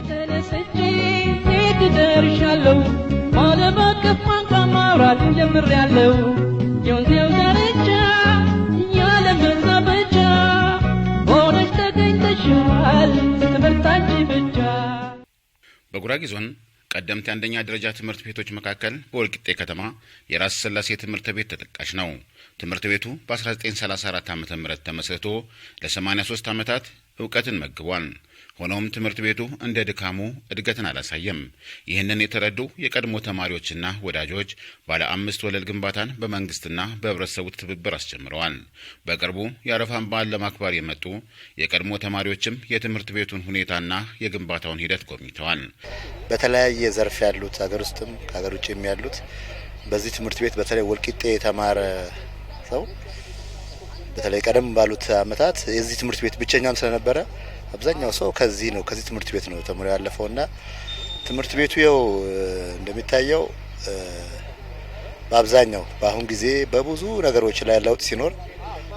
ተነስቼ ትደርሻለሁ ዓለም አቀፍ ቋንቋ ማውራት ጀምሬያለሁ የወንዜው ዳርቻ የዓለም መዛበቻ ሆነሽ ተገኝተሻል ትምህርታች ብቻ። በጉራጌ ዞን ቀደምት አንደኛ ደረጃ ትምህርት ቤቶች መካከል በወልቂጤ ከተማ የራስ ስላሴ ትምህርት ቤት ተጠቃሽ ነው። ትምህርት ቤቱ በ1934 ዓ.ም ተመስርቶ ለ83 ዓመታት ዕውቀትን መግቧል። ሆኖም ትምህርት ቤቱ እንደ ድካሙ እድገትን አላሳየም። ይህንን የተረዱ የቀድሞ ተማሪዎችና ወዳጆች ባለ 5 ወለል ግንባታን በመንግስትና በህብረተሰቡ ትብብር አስጀምረዋል። በቅርቡ የአረፋን በዓል ለማክበር የመጡ የቀድሞ ተማሪዎችም የትምህርት ቤቱን ሁኔታና የግንባታውን ሂደት ጎብኝተዋል። በተለያየ ዘርፍ ያሉት ሀገር ውስጥም ከሀገር ውጭም ያሉት በዚህ ትምህርት ቤት በተለይ ወልቂጤ የተማረ ሰው በተለይ ቀደም ባሉት አመታት የዚህ ትምህርት ቤት ብቸኛም ስለነበረ አብዛኛው ሰው ከዚህ ትምህርት ቤት ነው ተምሮ ያለፈውና ትምህርት ቤቱ ያው እንደሚታየው በአብዛኛው በአሁን ጊዜ በብዙ ነገሮች ላይ ለውጥ ሲኖር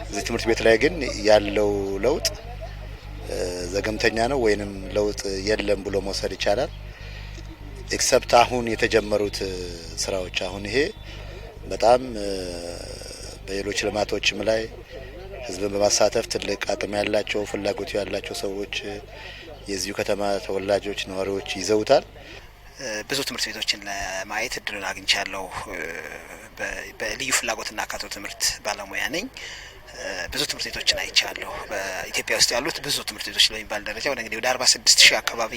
እዚህ ትምህርት ቤት ላይ ግን ያለው ለውጥ ዘገምተኛ ነው ወይንም ለውጥ የለም ብሎ መውሰድ ይቻላል። ኤክሰፕት አሁን የተጀመሩት ስራዎች አሁን ይሄ በጣም በሌሎች ልማቶችም ላይ ህዝብን በማሳተፍ ትልቅ አቅም ያላቸው ፍላጎት ያላቸው ሰዎች የዚሁ ከተማ ተወላጆች ነዋሪዎች ይዘውታል። ብዙ ትምህርት ቤቶችን ለማየት እድሉን አግኝቻለሁ። በልዩ ፍላጎትና አካቶ ትምህርት ባለሙያ ነኝ። ብዙ ትምህርት ቤቶችን አይቻለሁ። በኢትዮጵያ ውስጥ ያሉት ብዙ ትምህርት ቤቶች በሚባል ደረጃ ወደ 46,000 አካባቢ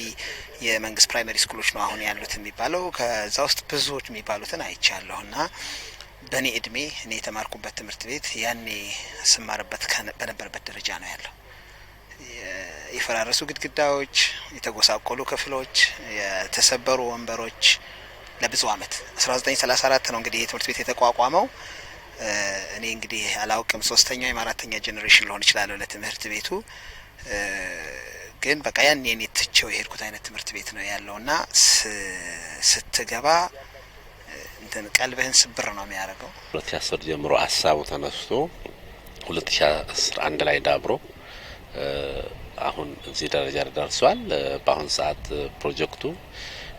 የመንግስት ፕራይመሪ ስኩሎች ነው አሁን ያሉት የሚባለው። ከዛ ውስጥ ብዙዎች የሚባሉትን አይቻለሁና በኔ እድሜ እኔ የተማርኩበት ትምህርት ቤት ያኔ ስማርበት በነበረበት ደረጃ ነው ያለው። የፈራረሱ ግድግዳዎች፣ የተጎሳቆሉ ክፍሎች፣ የተሰበሩ ወንበሮች ለብዙ አመት 1934 ነው እንግዲህ የትምህርት ቤት የተቋቋመው። እኔ እንግዲህ አላውቅም 3ኛ ወይም 4ኛ ጄኔሬሽን ሊሆን ይችላል ለትምህርት ቤቱ። ግን በቃ ያኔ እኔ ትቼው የሄድኩት አይነት ትምህርት ቤት ነው ያለውና ስትገባ ቀልብህን ስብር ነው የሚያደርገው። 2010 ጀምሮ ሀሳቡ ተነስቶ 2011 ላይ ዳብሮ አሁን እዚህ ደረጃ ደርሷል። በአሁን ሰዓት ፕሮጀክቱ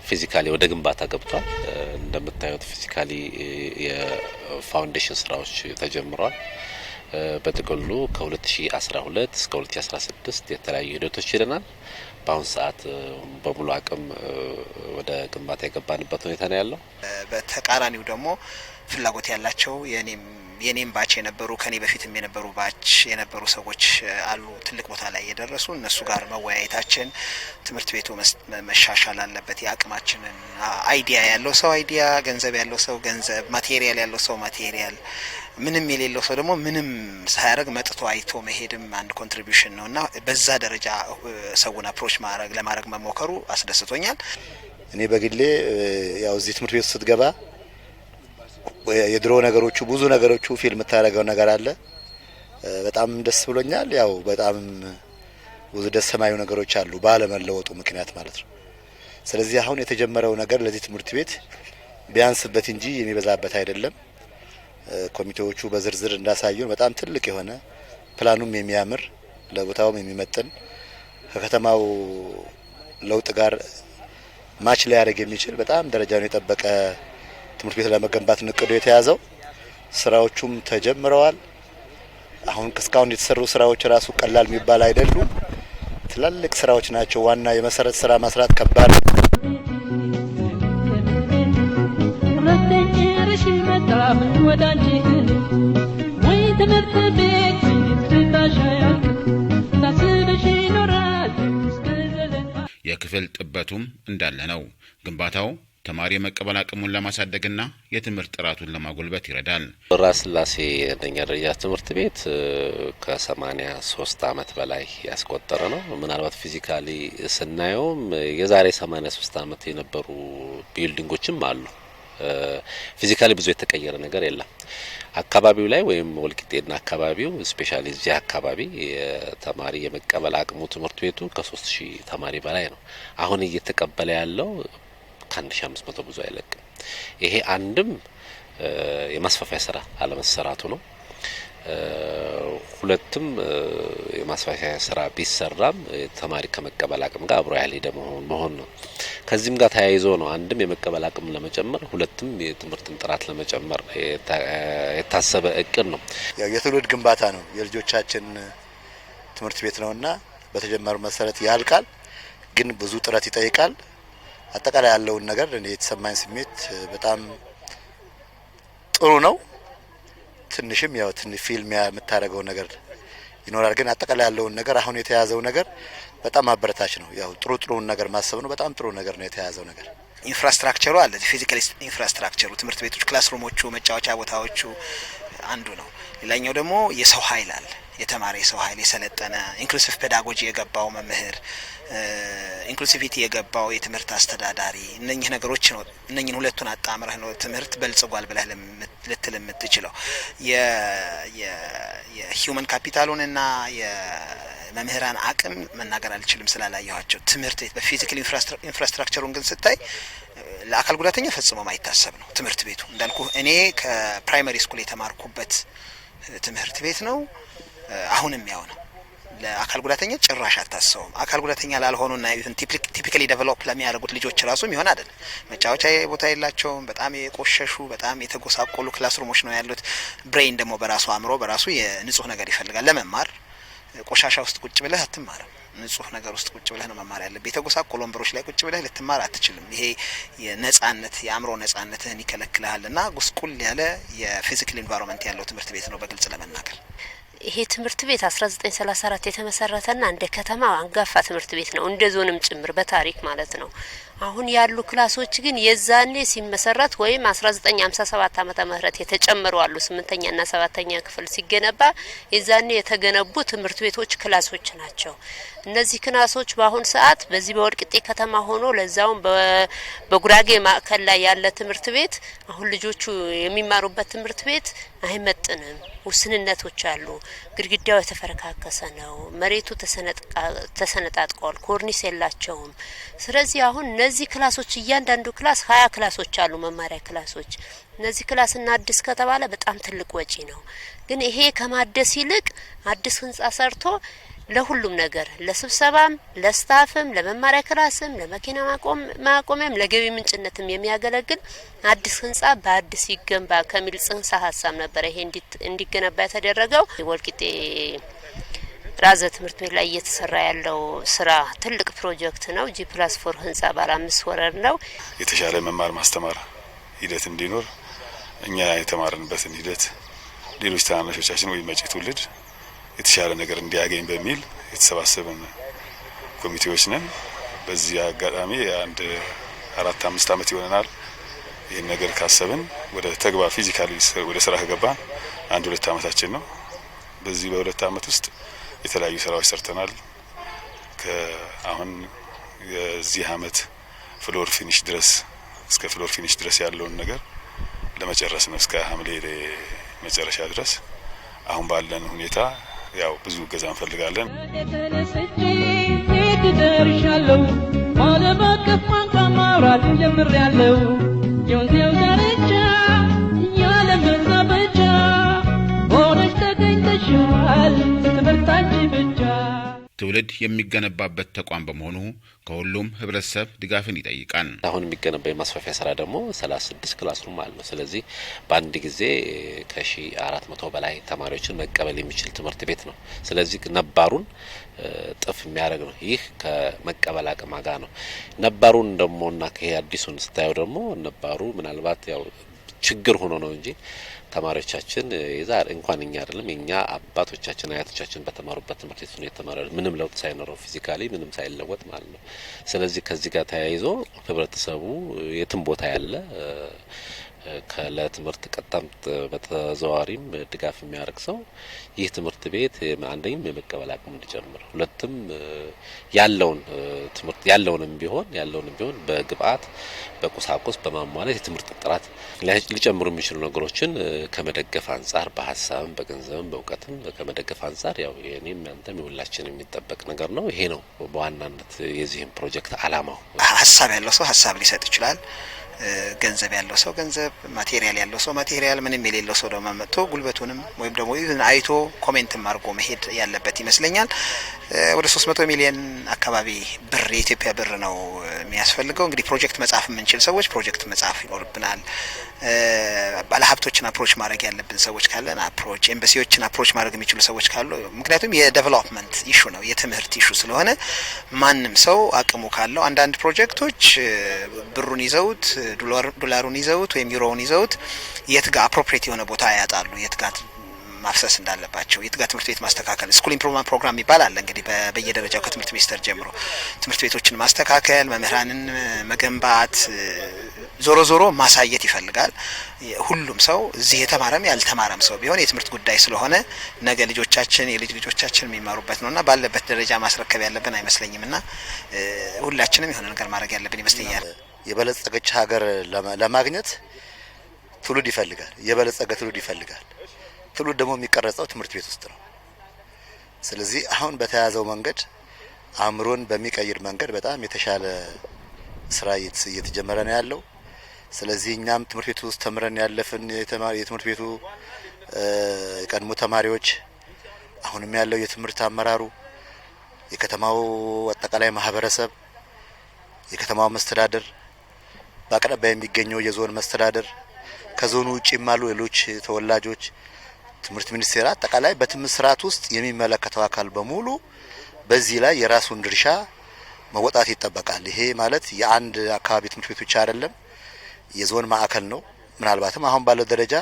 ፊዚካሊ ወደ ግንባታ ገብቷል። እንደምታዩት ፊዚካሊ የፋውንዴሽን ስራዎች ተጀምረዋል። በጥቅሉ ከ2012 እስከ 2016 የተለያዩ ሂደቶች ሄደናል። በአሁን ሰዓት በሙሉ አቅም ወደ ግንባታ የገባንበት ሁኔታ ነው ያለው። በተቃራኒው ደግሞ ፍላጎት ያላቸው የኔም ባች የነበሩ ከኔ በፊትም የነበሩ ባች የነበሩ ሰዎች አሉ ትልቅ ቦታ ላይ የደረሱ። እነሱ ጋር መወያየታችን ትምህርት ቤቱ መሻሻል አለበት፣ የአቅማችንን አይዲያ ያለው ሰው አይዲያ፣ ገንዘብ ያለው ሰው ገንዘብ፣ ማቴሪያል ያለው ሰው ማቴሪያል፣ ምንም የሌለው ሰው ደግሞ ምንም ሳያደርግ መጥቶ አይቶ መሄድም አንድ ኮንትሪቢዩሽን ነውና በዛ ደረጃ ሰውን አፕሮች ለማድረግ መሞከሩ አስደስቶኛል። እኔ በግሌ ያው እዚህ ትምህርት ቤት ስትገባ የድሮ ነገሮቹ ብዙ ነገሮቹ ፊልም ታረጋው ነገር አለ። በጣም ደስ ብሎኛል። ያው በጣም ብዙ ደስ የማዩ ነገሮች አሉ ባለመለወጡ ምክንያት ማለት ነው። ስለዚህ አሁን የተጀመረው ነገር ለዚህ ትምህርት ቤት ቢያንስበት እንጂ የሚበዛበት አይደለም። ኮሚቴዎቹ በዝርዝር እንዳሳዩን በጣም ትልቅ የሆነ ፕላኑም የሚያምር ለቦታውም የሚመጥን ከከተማው ለውጥ ጋር ማች ላይ ያደርግ የሚችል በጣም ደረጃውን የጠበቀ ትምህርት ቤት ለመገንባት ንቅዶ የተያዘው ስራዎቹም ተጀምረዋል። አሁን እስካሁን የተሰሩ ስራዎች ራሱ ቀላል የሚባል አይደሉም። ትላልቅ ስራዎች ናቸው። ዋና የመሰረት ስራ መስራት ከባድ የክፍል ጥበቱም እንዳለ ነው። ግንባታው ተማሪ የመቀበል አቅሙን ለማሳደግና የትምህርት ጥራቱን ለማጎልበት ይረዳል። ራስ ስላሴ አንደኛ ደረጃ ትምህርት ቤት ከ83 አመት በላይ ያስቆጠረ ነው። ምናልባት ፊዚካሊ ስናየውም የዛሬ 83 አመት የነበሩ ቢልዲንጎችም አሉ። ፊዚካሊ ብዙ የተቀየረ ነገር የለም። አካባቢው ላይ ወይም ወልቂጤና አካባቢው ስፔሻሊ እዚህ አካባቢ የተማሪ የመቀበል አቅሙ ትምህርት ቤቱ ከ3000 ተማሪ በላይ ነው። አሁን እየተቀበለ ያለው ከ1500 ብዙ አይለቅም። ይሄ አንድም የማስፋፋያ ስራ አለመሰራቱ ነው። ሁለቱም የማስፋፊያ ስራ ቢሰራም ተማሪ ከመቀበል አቅም ጋር አብሮ ያልሄደ መሆን ነው። ከዚህም ጋር ተያይዞ ነው አንድም የመቀበል አቅም ለመጨመር ሁለቱም የትምህርትን ጥራት ለመጨመር የታሰበ እቅድ ነው። ያው የትውልድ ግንባታ ነው፣ የልጆቻችን ትምህርት ቤት ነውና በተጀመረው መሰረት ያልቃል፣ ግን ብዙ ጥረት ይጠይቃል። አጠቃላይ ያለውን ነገር እኔ የተሰማኝ ስሜት በጣም ጥሩ ነው። ትንሽም ያው ትንሽ ፊልም የምታደርገው ነገር ይኖራል፣ ግን አጠቃላይ ያለውን ነገር አሁን የተያዘው ነገር በጣም አበረታች ነው። ያው ጥሩ ነገር ማሰብ ነው። በጣም ጥሩ ነገር ነው የተያዘው ነገር። ኢንፍራስትራክቸሩ አለ። ፊዚካል ኢንፍራስትራክቸሩ ትምህርት ቤቶች፣ ክላስሩሞቹ፣ መጫወቻ ቦታዎቹ አንዱ ነው። ሌላኛው ደግሞ የሰው ኃይል አለ። የተማረ የሰው ኃይል የሰለጠነ ኢንክሉሲቭ ፔዳጎጂ የገባው መምህር፣ ኢንክሉሲቪቲ የገባው የትምህርት አስተዳዳሪ፣ እነኚህ ነገሮች ነው። እነኚህን ሁለቱን አጣምረህ ነው ትምህርት በልጽጓል ብለህ ልትል የምትችለው። የሂውመን ካፒታሉንና የመምህራን አቅም መናገር አልችልም ስላላየኋቸው። ትምህርት ቤት በፊዚካል ኢንፍራስትራክቸሩን ግን ስታይ ለአካል ጉዳተኛ ፈጽሞ ማይታሰብ ነው ትምህርት ቤቱ። እንዳልኩ እኔ ከፕራይመሪ ስኩል የተማርኩበት ትምህርት ቤት ነው። አሁንም ያው ነው። ለአካል ጉዳተኛ ጭራሽ አታሰውም። አካል ጉዳተኛ ላልሆኑና ኢቭን ቲፒካሊ ዴቨሎፕ ለሚያደርጉት ልጆች ራሱ ይሆን አይደል። መጫወቻ ቦታ የላቸውም። በጣም የቆሸሹ በጣም የተጎሳቆሉ ክላስሩሞች ነው ያሉት። ብሬን ደግሞ በራሱ አእምሮ በራሱ የንጹህ ነገር ይፈልጋል ለመማር። ቆሻሻ ውስጥ ቁጭ ብለህ አትማርም። ንጹህ ነገር ውስጥ ቁጭ ብለህ ነው መማር ያለብህ። የተጎሳቆሉ ወንበሮች ላይ ቁጭ ብለህ ልትማር አትችልም። ይሄ የነጻነት የአእምሮ ነጻነትህን ይከለክልሃልና ጉስቁል ያለ የፊዚካል ኢንቫይሮንመንት ያለው ትምህርት ቤት ነው በግልጽ ለመናገር። ይሄ ትምህርት ቤት 1934 የተመሰረተና እንደ ከተማ አንጋፋ ትምህርት ቤት ነው፣ እንደ ዞንም ጭምር በታሪክ ማለት ነው። አሁን ያሉ ክላሶች ግን የዛኔ ሲመሰረት ወይም 1957 ዓመተ ምህረት የተጨመሩ አሉ። 8ኛና 7ኛ ክፍል ሲገነባ የዛኔ የተገነቡ ትምህርት ቤቶች ክላሶች ናቸው። እነዚህ ክላሶች በአሁን ሰዓት በዚህ በወልቂጤ ከተማ ሆኖ ለዛውም በጉራጌ ማዕከል ላይ ያለ ትምህርት ቤት አሁን ልጆቹ የሚማሩበት ትምህርት ቤት አይመጥንም። ውስንነቶች አሉ። ግድግዳው የተፈረካከሰ ነው። መሬቱ ተሰነጣጥቋል። ኮርኒስ የላቸውም። ስለዚህ አሁን እነዚህ ክላሶች እያንዳንዱ ክላስ 20 ክላሶች አሉ፣ መማሪያ ክላሶች። እነዚህ ክላስና አዲስ ከተባለ በጣም ትልቅ ወጪ ነው። ግን ይሄ ከማደስ ይልቅ አዲስ ህንጻ ሰርቶ ለሁሉም ነገር ለስብሰባም፣ ለስታፍም፣ ለመማሪያ ክላስም፣ ለመኪና ማቆሚያም፣ ለገቢ ምንጭነትም የሚያገለግል አዲስ ህንጻ በአዲስ ይገንባ ከሚል ጽንሰ ሀሳብ ነበር ይሄ እንዲገነባ የተደረገው። ወልቂጤ ራዘ ትምህርት ቤት ላይ እየተሰራ ያለው ስራ ትልቅ ፕሮጀክት ነው። G+4 ህንጻ ባለ 5 ወረር ነው። የተሻለ መማር ማስተማር ሂደት እንዲኖር እኛ የተማርንበትን ሂደት ሌሎች ታናናሾቻችን ወይ መጪ ትውልድ የተሻለ ነገር እንዲያገኝ በሚል የተሰባሰበን ኮሚቴዎች ነን። በዚህ አጋጣሚ አንድ 4-5 አመት ይሆናል ይሄን ነገር ካሰብን ወደ ተግባር ፊዚካሊ ወደ ስራ ከገባን 1-2 አመታችን ነው። በዚህ በ2 አመት ውስጥ የተለያዩ ስራዎች ሰርተናል። ከአሁን የዚህ አመት ፍሎር ፊኒሽ ድረስ እስከ ፍሎር ፊኒሽ ድረስ ያለውን ነገር ለመጨረስ ነው፣ እስከ ሐምሌ መጨረሻ ድረስ። አሁን ባለን ሁኔታ ያው ብዙ ገዛ እንፈልጋለን። ደርሻለሁ ዓለም አቀፍ ቋንቋ ማውራት ጀምሬያለሁ። የወንዜው ዳርቻ የዓለም መዛበቻ ሆነሽ ተገኝተሻል ትምህርታችን ብቻ። ትውልድ የሚገነባበት ተቋም በመሆኑ ከሁሉም ህብረተሰብ ድጋፍን ይጠይቃል። አሁን የሚገነባው የማስፋፊያ ስራ ደግሞ 36 ክላስሩም አለ። ስለዚህ በአንድ ጊዜ ከ1400 በላይ ተማሪዎችን መቀበል የሚችል ትምህርት ቤት ነው። ስለዚህ ነባሩን ጥፍ የሚያደርግ ነው። ይህ ከመቀበል አቅም ጋር ነው። ነባሩን ደሞና ከአዲሱን ስታየው ደግሞ ነባሩ ምናልባት ያው ችግር ሆኖ ነው እንጂ ተማሪዎቻችን የዛሬ እንኳን እኛ አይደለም የኛ አባቶቻችን አያቶቻችን በተማሩበት ትምህርት ቤት ነው የተማረው፣ ምንም ለውጥ ሳይኖረው ፊዚካሊ ምንም ሳይለወጥ ማለት ነው። ስለዚህ ከዚህ ጋር ተያይዞ ህብረተሰቡ የትም ቦታ ያለ ከለትምህርት ቀጣም በተዘዋዋሪም ድጋፍ የሚያደርግ ሰው ይህ ትምህርት ቤት አንደኛም የመቀበል አቅም እንዲጨምር፣ ሁለቱም ያለውንም ቢሆን በግብአት በቁሳቁስ በማሟላት የትምህርት ጥራት ሊጨምሩ የሚችሉ ነገሮችን ከመደገፍ አንጻር በሀሳብም በገንዘብም በእውቀትም ከመደገፍ አንጻር ያው የኔም ያንተም የሁላችን የሚጠበቅ ነገር ነው። ይሄ ነው በዋናነት የዚህም ፕሮጀክት አላማው። ሀሳብ ያለው ሰው ሀሳብ ሊሰጥ ይችላል። ገንዘብ ያለው ሰው ገንዘብ፣ ማቴሪያል ያለው ሰው ማቴሪያል፣ ምንም የሌለው ሰው ደግሞ መጥቶ ጉልበቱንም ወይም ደግሞ ኢቭን አይቶ ኮሜንትም አድርጎ መሄድ ያለበት ይመስለኛል። ወደ 300 ሚሊዮን አካባቢ ብር የኢትዮጵያ ብር ነው የሚያስፈልገው። እንግዲህ ፕሮጀክት መጻፍ የምንችል ሰዎች ፕሮጀክት መጻፍ ይኖርብናል። ባለሀብቶችን አፕሮች ማድረግ ያለብን ሰዎች ካለን አፕሮች፣ ኤምባሲዎችን አፕሮች ማድረግ የሚችሉ ሰዎች ካሉ፣ ምክንያቱም የዴቨሎፕመንት ኢሹ ነው የትምህርት ኢሹ ስለሆነ ማንም ሰው አቅሙ ካለው አንዳንድ ፕሮጀክቶች ብሩን ይዘውት ዶላሩን ይዘውት ወይም ዩሮውን ይዘውት የት ጋር አፕሮፕሪየት የሆነ ቦታ ያጣሉ፣ የት ጋር ማፍሰስ እንዳለባቸው፣ የት ጋር ትምህርት ቤት ማስተካከል ስኩል ኢምፕሩቭመንት ፕሮግራም ይባላል። እንግዲህ በየደረጃው ከትምህርት ሚኒስቴር ጀምሮ ትምህርት ቤቶችን ማስተካከል፣ መምህራንን መገንባት፣ ዞሮ ዞሮ ማሳየት ይፈልጋል። ሁሉም ሰው እዚህ የተማረም ያልተማረም ሰው ቢሆን የትምህርት ጉዳይ ስለሆነ ነገ ልጆቻችን የልጅ ልጆቻችን የሚማሩበት ነውና ባለበት ደረጃ ማስረከብ ያለብን አይመስለኝምና ሁላችንም የሆነ ነገር ማድረግ ያለብን ይመስለኛል። የበለጸገች ሀገር ለማግኘት ትውልድ ይፈልጋል። የበለጸገ ትውልድ ይፈልጋል። ትውልድ ደግሞ የሚቀረጸው ትምህርት ቤት ውስጥ ነው። ስለዚህ አሁን በተያዘው መንገድ አእምሮን በሚቀይር መንገድ በጣም የተሻለ ስራ እየተጀመረ ነው ያለው። ስለዚህ እኛም ትምህርት ቤቱ ውስጥ ተምረን ያለፍን የትምህርት ቤቱ የቀድሞ ተማሪዎች፣ አሁንም ያለው የትምህርት አመራሩ፣ የከተማው አጠቃላይ ማህበረሰብ፣ የከተማው መስተዳደር፣ በአቅራቢያ የሚገኘው የዞን መስተዳደር፣ ከዞኑ ውጪም ያሉ ሌሎች ተወላጆች፣ ትምህርት ሚኒስቴር፣ አጠቃላይ በትምህርት ስርዓት ውስጥ የሚመለከተው አካል በሙሉ በዚህ ላይ የራሱን ድርሻ መወጣት ይጠበቃል። ይሄ ማለት የአንድ አካባቢ ትምህርት ቤት ብቻ አይደለም፣ የዞን ማዕከል ነው። ምናልባትም አሁን ባለው ደረጃ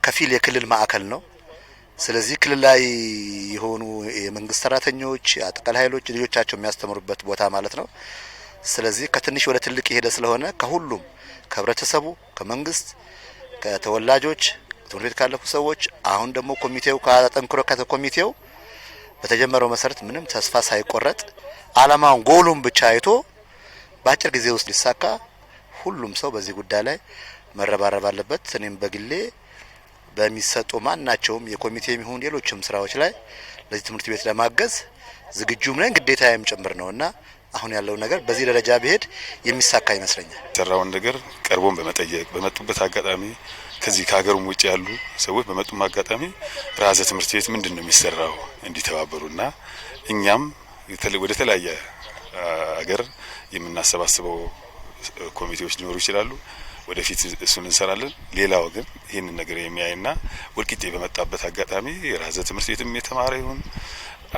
ከፊል የክልል ማዕከል ነው። ስለዚህ ክልል ላይ የሆኑ የመንግስት ሰራተኞች፣ አጠቃላይ ኃይሎች ልጆቻቸው የሚያስተምሩበት ቦታ ማለት ነው። ስለዚህ ከትንሽ ወደ ትልቅ የሄደ ስለሆነ ከሁሉም ከህብረተሰቡ፣ ከመንግስት፣ ከተወላጆች፣ ትምህርት ቤት ካለፉ ሰዎች አሁን ደግሞ ኮሚቴው ካጠንክሮ ኮሚቴው በተጀመረው መሰረት ምንም ተስፋ ሳይቆረጥ አላማውን ጎሉን ብቻ አይቶ በአጭር ጊዜ ውስጥ ሊሳካ ሁሉም ሰው በዚህ ጉዳይ ላይ መረባረብ አለበት። እኔም በግሌ በሚሰጡ ማናቸውም የኮሚቴም ይሁን ሌሎችም ስራዎች ላይ ለዚህ ትምህርት ቤት ለማገዝ ዝግጁም ነኝ፣ ግዴታዬም ጭምር ነውና አሁን ያለው ነገር በዚህ ደረጃ ቢሄድ የሚሳካ ይመስለኛል። ሰራውን ነገር ቀርቦን በመጠየቅ በመጡበት አጋጣሚ ከዚህ ከሀገሩም ውጭ ያሉ ሰዎች በመጡም አጋጣሚ ራዘ ትምህርት ቤት ምንድነው የሚሰራው እንዲተባበሩና እኛም ወደ ተለያየ ሀገር የምናሰባስበው ኮሚቴዎች ሊኖሩ ይችላሉ። ወደፊት እሱን እንሰራለን። ሌላው ግን ይህንን ነገር የሚያይና ወልቂጤ በመጣበት አጋጣሚ ራዘ ትምህርት ቤትም የተማረ ይሁን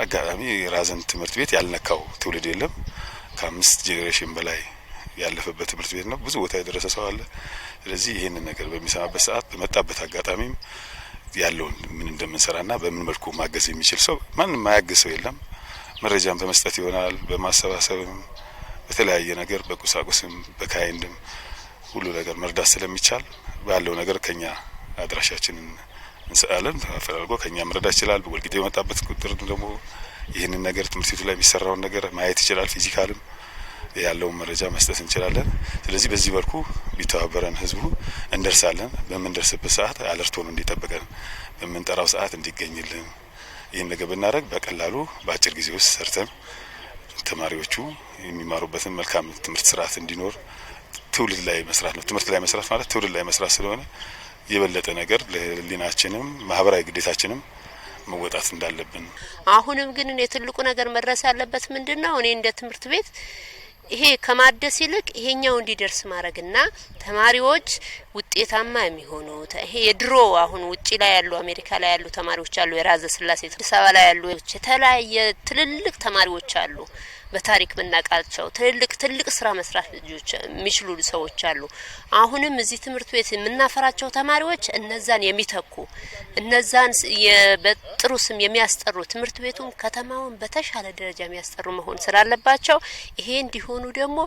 አጋጣሚ ራዘን ትምህርት ቤት ያልነካው ትውልድ የለም። ከ5 ጄኔሬሽን በላይ ያለፈበት ትምህርት ቤት ነው። ብዙ ቦታ የደረሰ ሰው አለ። ስለዚህ ይህንን ነገር በሚሰማበት ሰዓት በመጣበት አጋጣሚም ያለውን ምን እንደምንሰራና በምን መልኩ ማገዝ የሚችል ሰው ማንም ማያገዝ ሰው የለም። መረጃም በመስጠት ይሆናል፣ በማሰባሰብም በተለያየ ነገር በቁሳቁስም በካይንድም ሁሉ ነገር መርዳት ስለሚቻል ባለው ነገር ከኛ አድራሻችንን እንሰአለን አፈላልጎ ከኛ መረዳት ይችላል። ወልቂጤ የመጣበት ቁጥር ደግሞ ይህንን ነገር ትምህርት ቤቱ ላይ የሚሰራውን ነገር ማየት ይችላል። ፊዚካልም ያለውን መረጃ መስጠት እንችላለን። ስለዚህ በዚህ መልኩ ቢተባበረን ህዝቡ እንደርሳለን። በምንደርስበት ሰዓት አለርት ሆኖ እንዲጠብቀን በምንጠራው ሰዓት እንዲገኝልን ይህን ነገር ብናደርግ በቀላሉ በአጭር ጊዜ ውስጥ ሰርተን ተማሪዎቹ የሚማሩበትን መልካም ትምህርት ስርዓት እንዲኖር ትውልድ ላይ መስራት ነው። ትምህርት ላይ መስራት ማለት ትውልድ ላይ መስራት ስለሆነ የበለጠ ነገር ለህሊናችንም ማህበራዊ ግዴታችንም መወጣት እንዳለብን። አሁንም ግን እኔ ትልቁ ነገር መድረስ ያለበት ምንድነው? እኔ እንደ ትምህርት ቤት ይሄ ከማደስ ይልቅ ይሄኛው እንዲደርስ ማድረግና ተማሪዎች ውጤታማ የሚሆኑት ይሄ የድሮ አሁን ውጪ ላይ ያሉ አሜሪካ ላይ ያሉ ተማሪዎች አሉ፣ የራዘ ስላሴ አዲስ አበባ ላይ ያሉ የተለያየ ትልልቅ ተማሪዎች አሉ። በታሪክ ምናቃቸው ትልቅ ስራ መስራት ልጆች የሚችሉ ሰዎች አሉ። አሁንም እዚህ ትምህርት ቤት የምናፈራቸው ተማሪዎች እነዛን የሚተኩ እነዛን በጥሩ ስም የሚያስጠሩ ትምህርት ቤቱን ከተማውን በተሻለ ደረጃ የሚያስጠሩ መሆን ስላለባቸው ይሄ እንዲሆኑ ደግሞ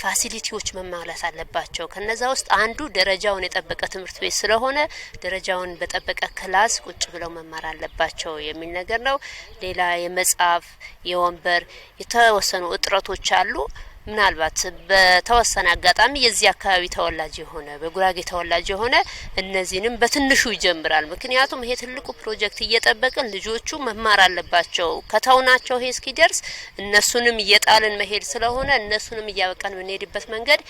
ፋሲሊቲዎች መሟላት አለባቸው። ከነዛ ውስጥ አንዱ ደረጃውን የጠበቀ ትምህርት ቤት ስለሆነ ደረጃውን በጠበቀ ክላስ ቁጭ ብለው መማር አለባቸው የሚል ነገር ነው። ሌላ የመጽሐፍ የወንበር የተወሰኑ እጥረቶች አሉ። ምናልባት በተወሰነ አጋጣሚ የዚህ አካባቢ ተወላጅ የሆነ በጉራጌ ተወላጅ የሆነ እነዚህንም በትንሹ ይጀምራል። ምክንያቱም ይሄ ትልቁ ፕሮጀክት እየጠበቅን ልጆቹ መማር አለባቸው። ከተውናቸው ይሄ እስኪደርስ እነሱንም እየጣልን መሄድ ስለሆነ እነሱንም እያበቃን የምንሄድበት መንገድ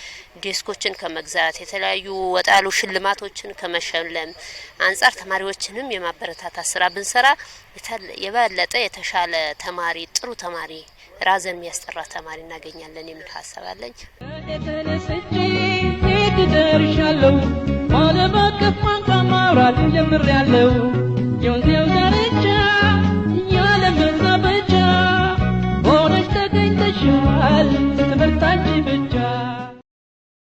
ዴስኮችን ከመግዛት የተለያዩ ወጣሉ ሽልማቶችን ከመሸለም አንጻር ተማሪዎችንም የማበረታታት ስራ ብንሰራ የበለጠ የተሻለ ተማሪ ጥሩ ተማሪ ራዘን የሚያስጠራ ተማሪ እናገኛለን የሚል ሐሳብ አለኝ። ተነስቼ ደርሻለሁ ዓለም አቀፍ ቋንቋ ማውራት ጀምሬያለሁ። የወንዜው ዳርቻ የዓለም መዛበቻ ሆነሽ ተገኝተሻል ትምህርታችን ብቻ